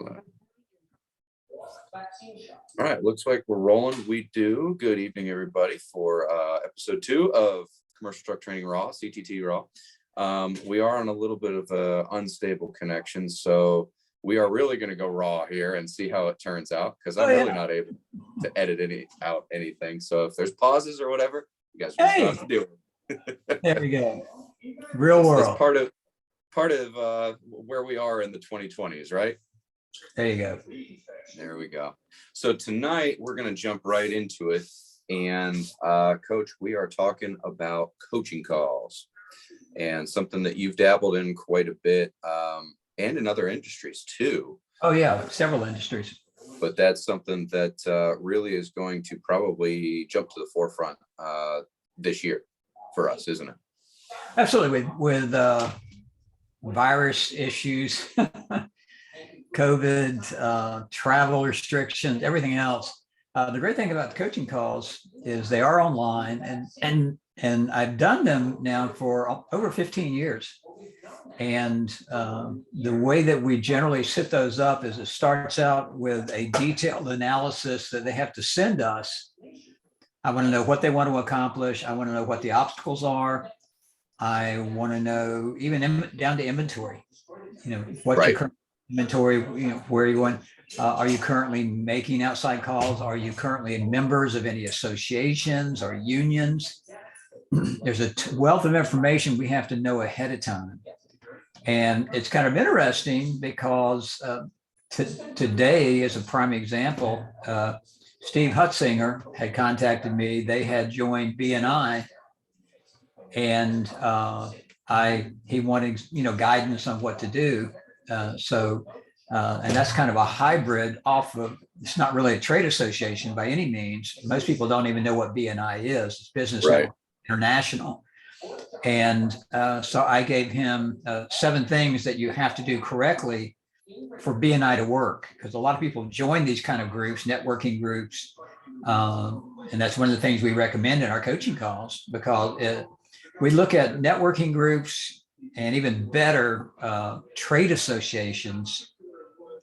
All right, looks like we're rolling. We do. Good evening, everybody, for episode 2 of Commercial Truck Training Raw, CTT Raw. We are on a little bit of a unstable connection, so we are really going to go raw here and see how it turns out, because I'm really not able to edit anything. So if there's pauses or whatever, you guys just have to do it. There we go. Real world. That's part of where we are in the 2020s, right? There you go. There we go. So tonight we're going to jump right into it. And Coach, we are talking about coaching calls, and something that you've dabbled in quite a bit, and in other industries too. Oh yeah, several industries. But that's something that really is going to probably jump to the forefront this year for us, isn't it? Absolutely. With virus issues, COVID, travel restrictions, everything else. The great thing about the coaching calls is they are online, and I've done them now for over 15 years. And the way that we generally set those up is it starts out with a detailed analysis that they have to send us. I want to know what they want to accomplish. I want to know what the obstacles are. I want to know even down to inventory, what's your current inventory, where are you going? Are you currently making outside calls? Are you currently members of any associations or unions? There's a wealth of information we have to know ahead of time. And it's kind of interesting because today, as a prime example, Steve Hutzinger had contacted me. They had joined BNI, and he wanted guidance on what to do. And that's kind of a hybrid off of, it's not really a trade association by any means. Most people don't even know what BNI is. It's Business International. And so I gave him 7 things that you have to do correctly for BNI to work, because a lot of people join these kind of groups, networking groups. And that's one of the things we recommend in our coaching calls, because we look at networking groups and even better trade associations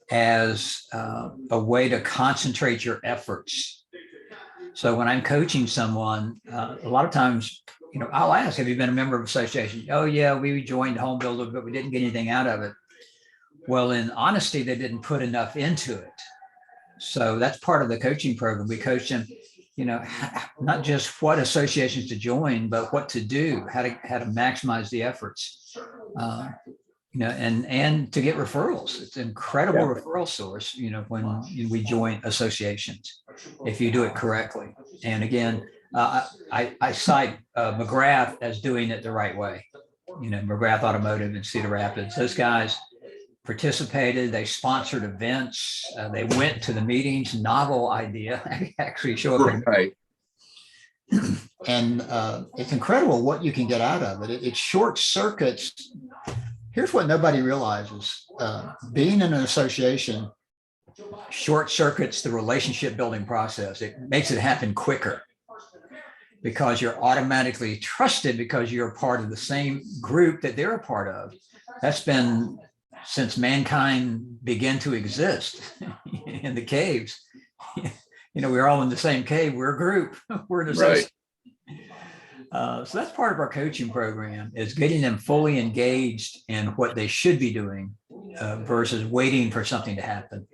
as a way to concentrate your efforts. So when I'm coaching someone, a lot of times, I'll ask, have you been a member of an association? Oh yeah, we joined Home Builder, but we didn't get anything out of it. Well, in honesty, they didn't put enough into it. So that's part of the coaching program. We coach them, not just what associations to join, but what to do, how to maximize the efforts, and to get referrals. It's an incredible referral source, when we join associations, if you do it correctly. And again, I cite McGrath as doing it the right way. McGrath Automotive in Cedar Rapids, those guys participated, they sponsored events, they went to the meetings. Novel idea, actually show up. Right. And it's incredible what you can get out of it. It short circuits. Here's what nobody realizes. Being in an association short circuits the relationship building process. It makes it happen quicker, because you're automatically trusted because you're a part of the same group that they're a part of. That's been since mankind began to exist in the caves. We're all in the same cave. We're a group. We're an association. So that's part of our coaching program, is getting them fully engaged in what they should be doing versus waiting for something to happen.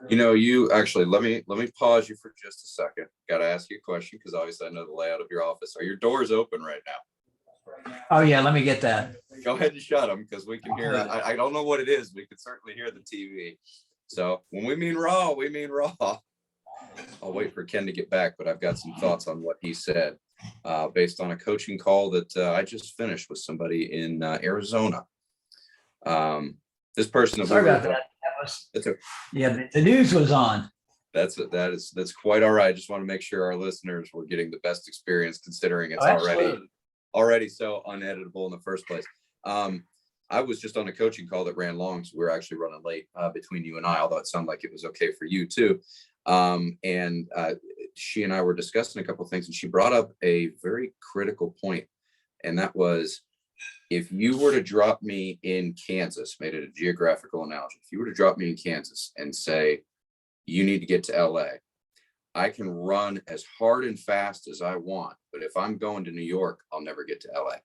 You actually, let me pause you for just a second. Got to ask you a question, because obviously I know the layout of your office. Are your doors open right now? Oh yeah, let me get that. Go ahead and shut them, because we can hear it. I don't know what it is. We can certainly hear the TV. So when we mean raw, we mean raw. I'll wait for Ken to get back, but I've got some thoughts on what he said based on a coaching call that I just finished with somebody in Arizona. This person. Sorry about that. Yeah, the news was on. That's quite all right. I just want to make sure our listeners were getting the best experience, considering it's already so uneditable in the first place. I was just on a coaching call that ran long, so we were actually running late between you and I, although it sounded like it was okay for you too. And she and I were discussing a couple of things, and she brought up a very critical point, and that was, if you were to drop me in Kansas, made it a geographical analogy, if you were to drop me in Kansas and say, you need to get to LA, I can run as hard and fast as I want, but if I'm going to New York, I'll never get to LA.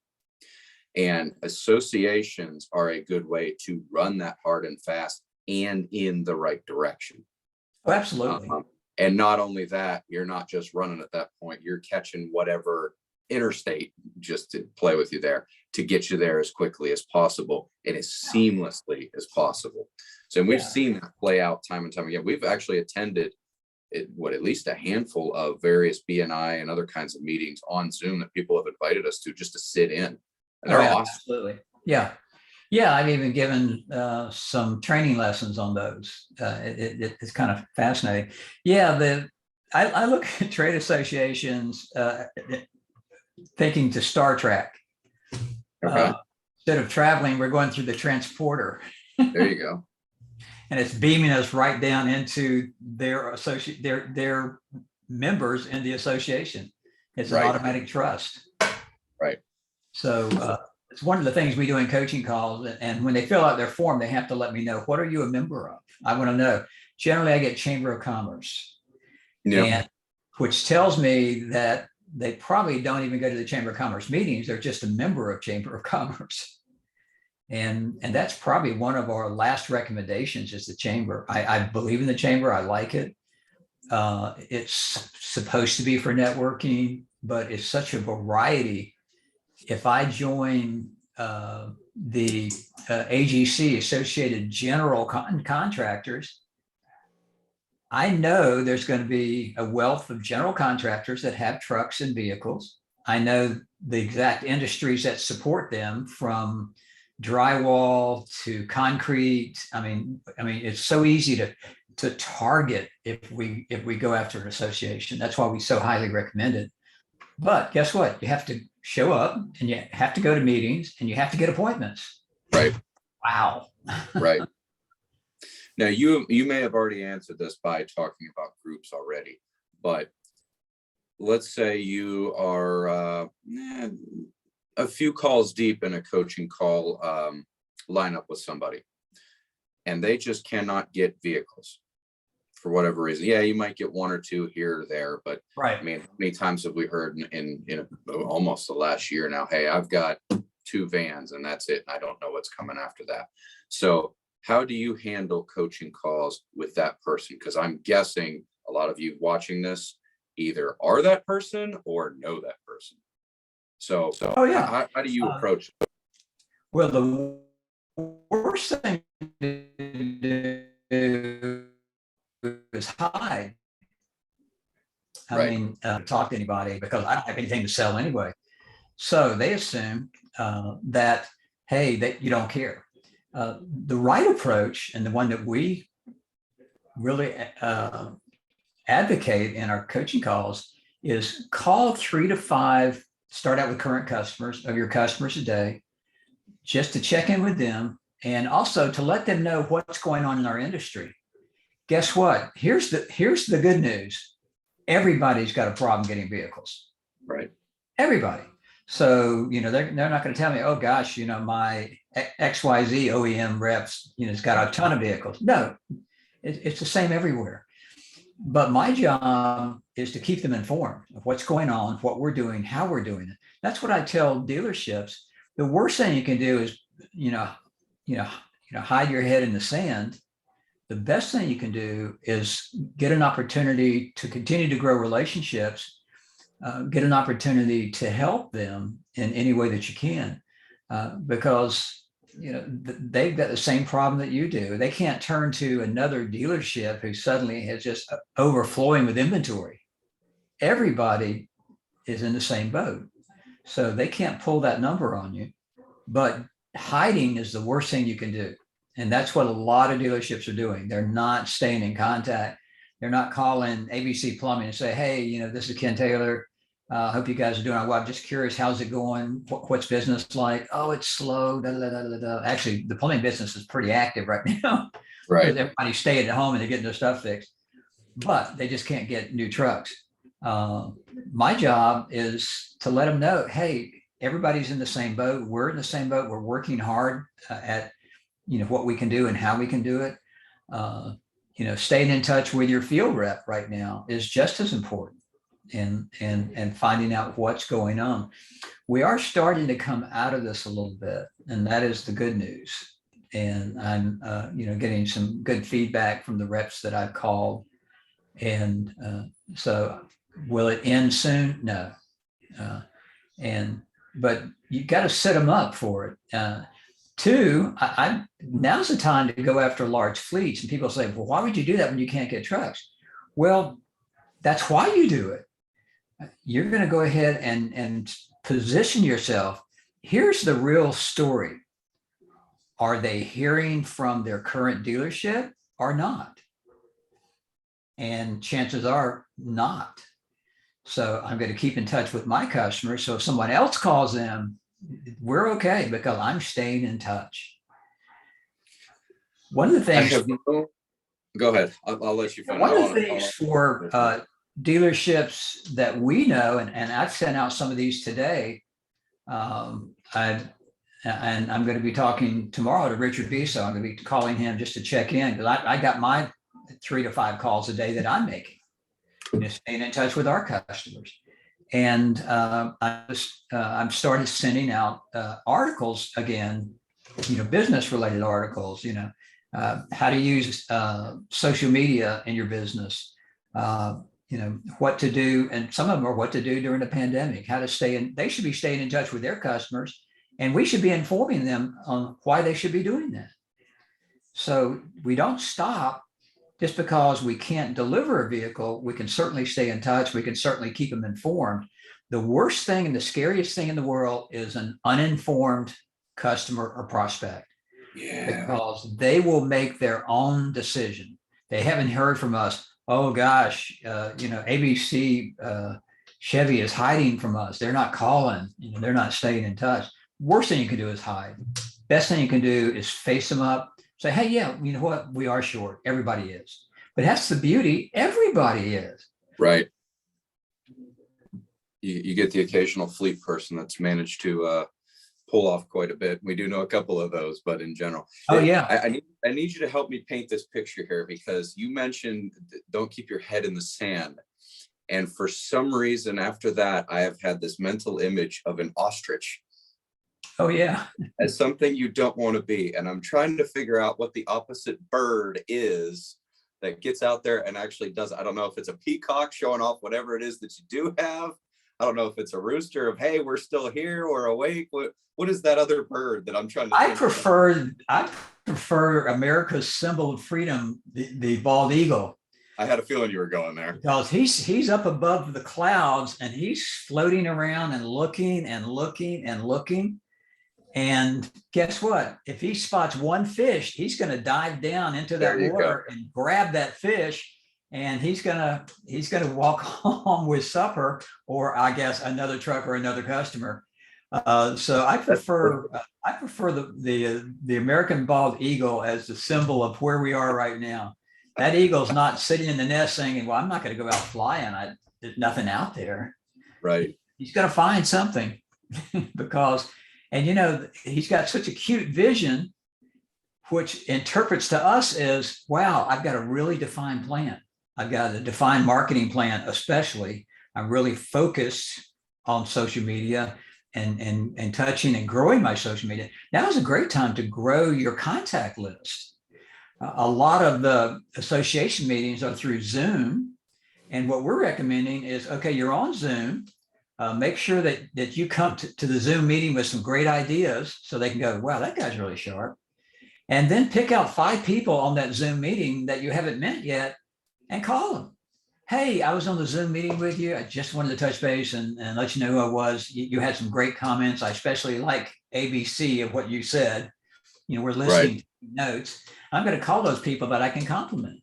And associations are a good way to run that hard and fast and in the right direction. Oh, absolutely. And not only that, you're not just running at that point, you're catching whatever interstate just to play with you there to get you there as quickly as possible and as seamlessly as possible. So we've seen that play out time and time again. We've actually attended at least a handful of various BNI and other kinds of meetings on Zoom that people have invited us to just to sit in. And they're awesome. Absolutely. Yeah. Yeah. I've even given some training lessons on those. It's kind of fascinating. Yeah. I look at trade associations thinking to Star Trek. Okay. Instead of traveling, we're going through the transporter. There you go. And it's beaming us right down into their members in the association. It's an automatic trust. Right. So it's one of the things we do in coaching calls. And when they fill out their form, they have to let me know, what are you a member of? I want to know. Generally, I get Chamber of Commerce, and which tells me that they probably don't even go to the Chamber of Commerce meetings. They're just a member of Chamber of Commerce. And that's probably one of our last recommendations is the Chamber. I believe in the Chamber. I like it. It's supposed to be for networking, but it's such a variety. If I join the AGC, Associated General Contractors, I know there's going to be a wealth of general contractors that have trucks and vehicles. I know the exact industries that support them, from drywall to concrete. I mean, it's so easy to target if we go after an association. That's why we so highly recommend it. But guess what? You have to show up, and you have to go to meetings, and you have to get appointments. Right. Wow. Right. Now, you may have already answered this by talking about groups already, but let's say you are a few calls deep in a coaching call lineup with somebody, and they just cannot get vehicles for whatever reason. Yeah, you might get one or two here or there, but right. I mean, how many times have we heard in almost the last year now, hey, I've got 2 vans and that's it, and I don't know what's coming after that. So how do you handle coaching calls with that person? Because I'm guessing a lot of you watching this either are that person or know that person. So how do you approach it? Well, the worst thing to do is hide. I mean, talk to anybody, because I don't have anything to sell anyway. So they assume that, hey, that you don't care. The right approach, and the one that we really advocate in our coaching calls, is call 3 to 5, start out with current customers of your customers a day, just to check in with them, and also to let them know what's going on in our industry. Guess what? Here's the good news. Everybody's got a problem getting vehicles. Right. Everybody. So, they're not going to tell me, oh gosh, my XYZ OEM reps, has got a ton of vehicles. No, it's the same everywhere. But my job is to keep them informed of what's going on, what we're doing, how we're doing it. That's what I tell dealerships. The worst thing you can do is, hide your head in the sand. The best thing you can do is get an opportunity to continue to grow relationships, get an opportunity to help them in any way that you can, because they've got the same problem that you do. They can't turn to another dealership who suddenly has just overflowing with inventory. Everybody is in the same boat. So they can't pull that number on you. But hiding is the worst thing you can do. And that's what a lot of dealerships are doing. They're not staying in contact. They're not calling ABC Plumbing and say, hey, this is Ken Taylor. Hope you guys are doing well. I'm just curious, how's it going? What's business like? Oh, it's slow. Da, da, da, da, da. Actually, the plumbing business is pretty active right now. Right. Because everybody's staying at home and they're getting their stuff fixed. But they just can't get new trucks. My job is to let them know, hey, everybody's in the same boat. We're in the same boat. We're working hard at, what we can do and how we can do it. Uh, Staying in touch with your field rep right now is just as important, and finding out what's going on. We are starting to come out of this a little bit, and that is the good news. And I'm, getting some good feedback from the reps that I've called. And so, will it end soon? No. Uh, but you got to set them up for it. Two, now's the time to go after large fleets. And people say, well, why would you do that when you can't get trucks? Well, that's why you do it. You're going to go ahead and position yourself. Here's the real story. Are they hearing from their current dealership or not? And chances are not. So I'm going to keep in touch with my customers. So if someone else calls them, we're okay because I'm staying in touch. One of the things. Go ahead. I'll let you finish. One of the things for dealerships that we know, and I've sent out some of these today. And I'm going to be talking tomorrow to Richard Biso. I'm going to be calling him just to check in because I got my 3 to 5 calls a day that I'm making, staying in touch with our customers. And I'm started sending out articles again, business related articles, how to use social media in your business, what to do. And some of them are what to do during the pandemic, how to stay in, they should be staying in touch with their customers, and we should be informing them on why they should be doing that. So we don't stop just because we can't deliver a vehicle. We can certainly stay in touch. We can certainly keep them informed. The worst thing and the scariest thing in the world is an uninformed customer or prospect. Yeah. Because they will make their own decision. They haven't heard from us. Oh gosh, ABC Chevy is hiding from us. They're not calling. They're not staying in touch. Worst thing you can do is hide. Best thing you can do is face them up. Say, hey, yeah, you know what? We are short. Everybody is. But that's the beauty. Everybody is. Right. You get the occasional fleet person that's managed to pull off quite a bit. We do know a couple of those, but in general. Oh, yeah. I need you to help me paint this picture here, because you mentioned don't keep your head in the sand. And for some reason after that, I have had this mental image of an ostrich. Oh, yeah. As something you don't want to be. And I'm trying to figure out what the opposite bird is that gets out there and actually does. I don't know if it's a peacock showing off whatever it is that you do have. I don't know if it's a rooster of, hey, we're still here or awake. What is that other bird that I'm trying to I prefer America's symbol of freedom, the bald eagle. I had a feeling you were going there. Because he's up above the clouds and he's floating around and looking and looking and looking. And guess what? If he spots one fish, he's going to dive down into that water and grab that fish, and he's going to walk home with supper, or I guess another truck or another customer. So I prefer the American bald eagle as the symbol of where we are right now. That eagle's not sitting in the nest saying, well, I'm not going to go out flying. There's nothing out there. Right. He's going to find something because, and he's got such a cute vision, which interprets to us as, wow, I've got a really defined plan. I've got a defined marketing plan, especially. I'm really focused on social media and touching and growing my social media. Now is a great time to grow your contact list. A lot of the association meetings are through Zoom. And what we're recommending is, okay, you're on Zoom. Make sure that you come to the Zoom meeting with some great ideas so they can go, wow, that guy's really sharp. And then pick out 5 people on that Zoom meeting that you haven't met yet and call them. Hey, I was on the Zoom meeting with you. I just wanted to touch base and let you know who I was. You had some great comments. I especially like ABC of what you said. We're listening to notes. I'm going to call those people that I can compliment.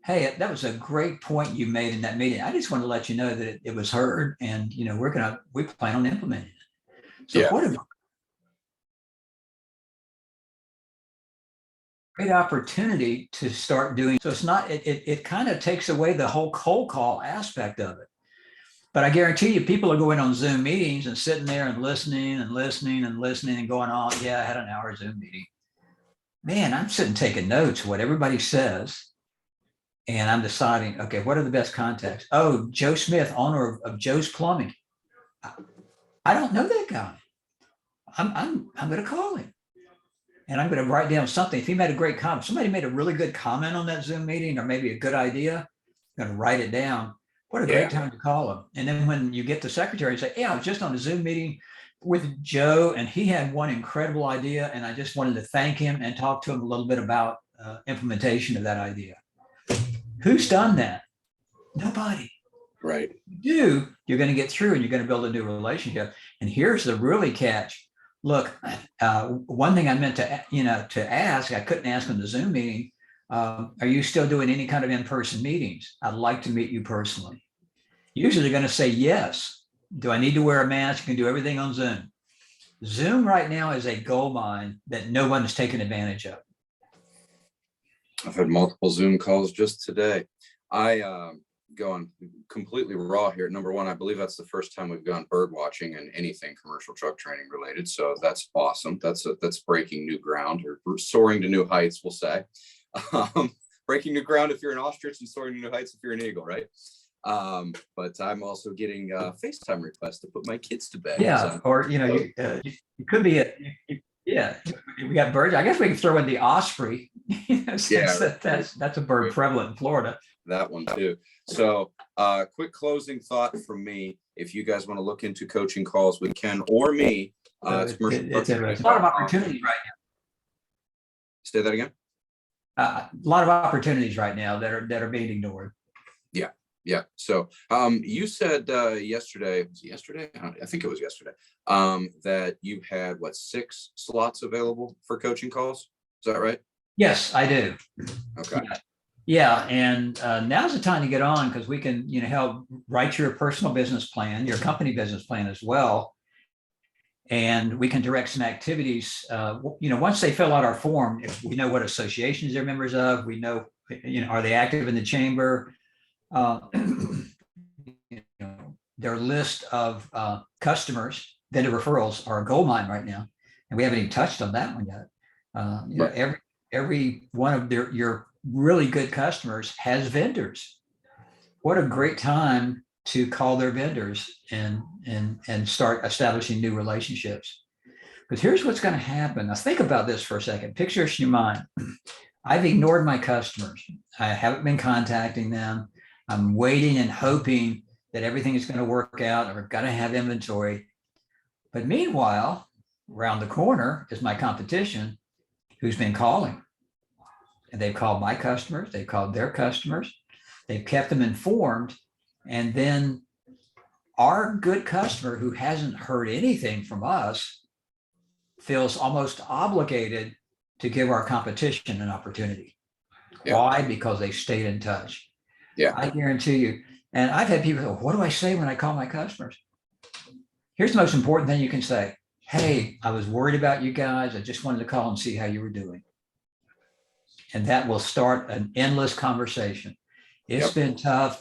Hey, that was a great point you made in that meeting. I just want to let you know that it was heard, and we plan on implementing it. So what a great opportunity to start doing. So it's not, it kind of takes away the whole cold call aspect of it. But I guarantee you, people are going on Zoom meetings and sitting there and listening and listening and listening and going on. Yeah, I had an hour Zoom meeting. Man, I'm sitting taking notes, what everybody says. And I'm deciding, okay, what are the best contacts? Oh, Joe Smith, owner of Joe's Plumbing. I don't know that guy. I'm going to call him and I'm going to write down something. If he made a great comment, somebody made a really good comment on that Zoom meeting or maybe a good idea, I'm going to write it down. What a great time to call him. And then when you get the secretary and say, yeah, I was just on a Zoom meeting with Joe and he had one incredible idea. And I just wanted to thank him and talk to him a little bit about implementation of that idea. Who's done that? Nobody. Right. You do, you're going to get through and you're going to build a new relationship. And here's the really catch. Look, one thing I meant to ask, I couldn't ask in the Zoom meeting. Are you still doing any kind of in-person meetings? I'd like to meet you personally. Usually they're going to say yes. Do I need to wear a mask? You can do everything on Zoom. Zoom right now is a gold mine that no one is taking advantage of. I've had multiple Zoom calls just today. I going completely raw here. Number one, I believe that's the first time we've gone bird watching and anything commercial truck training related. So that's awesome. That's breaking new ground or soaring to new heights, we'll say. Breaking new ground if you're an ostrich and soaring to new heights if you're an eagle, right? But I'm also getting FaceTime requests to put my kids to bed. Yeah, So. or you could be yeah. We got birds. I guess we can throw in the osprey. Since that's a bird prevalent in Florida. That one too. So quick closing thought from me. If you guys want to look into coaching calls with Ken or me, it's a lot of opportunities right now. Say that again. A lot of opportunities right now that are being ignored. Yeah. So you said yesterday, I think it was yesterday, that you had 6 slots available for coaching calls. Is that right? Yes, I do. Okay. Yeah. And now's the time to get on because we can, help write your personal business plan, your company business plan as well. And we can direct some activities. Once they fill out our form, if we know what associations they're members of, we know, are they active in the chamber? Their list of customers, vendor referrals are a gold mine right now, and we haven't even touched on that one yet. Every one of your really good customers has vendors. What a great time to call their vendors and start establishing new relationships. Because here's what's going to happen. Now think about this for a second. Picture this in your mind. I've ignored my customers. I haven't been contacting them. I'm waiting and hoping that everything is going to work out. I've got to have inventory. But meanwhile, around the corner is my competition who's been calling. And they've called my customers. They've called their customers. They've kept them informed. And then our good customer who hasn't heard anything from us feels almost obligated to give our competition an opportunity. Yeah. Why? Because they stayed in touch. Yeah, I guarantee you. And I've had people go, what do I say when I call my customers? Here's the most important thing you can say. Hey, I was worried about you guys. I just wanted to call and see how you were doing. And that will start an endless conversation. It's been tough,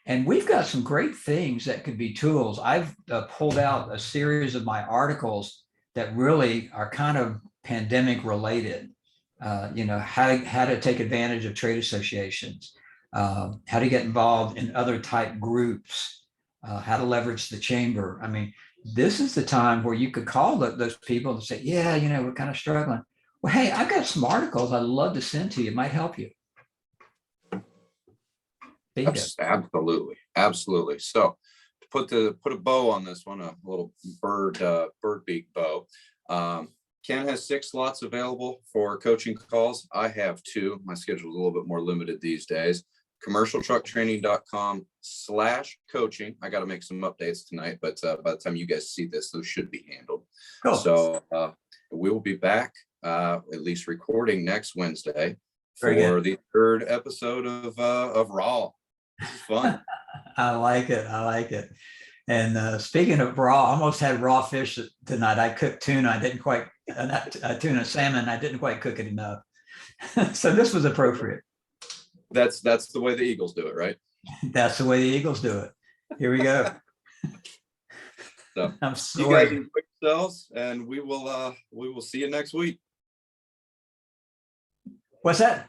And we've got some great things that could be tools. I've pulled out a series of my articles that really are kind of pandemic related. How to take advantage of trade associations, how to get involved in other type groups, how to leverage the chamber. I mean, this is the time where you could call those people and say, yeah, we're kind of struggling. Well, hey, I've got some articles I'd love to send to you. It might help you. Absolutely. So to put a bow on this one, a little bird beak bow. Ken has 6 slots available for coaching calls. I have 2. My schedule is a little bit more limited these days. commercialtrucktraining.com/coaching. I got to make some updates tonight, but by the time you guys see this, those should be handled. Cool. So we will be back, at least recording next Wednesday for the 3rd episode of Raw. This is fun. I like it. And speaking of raw, I almost had raw fish tonight. I cooked tuna. I didn't quite, tuna salmon. I didn't quite cook it enough. So this was appropriate. That's the way the Eagles do it, right? That's the way the Eagles do it. Here we go. So I'm you guys sorry. enjoy yourselves, and we will see you next week. What's that?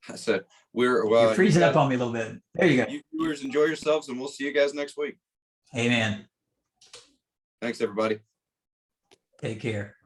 I said we're You're freezing you up on me a little bit. There you go. you viewers enjoy yourselves, and we'll see you guys next week. Amen. Thanks, everybody. Take care.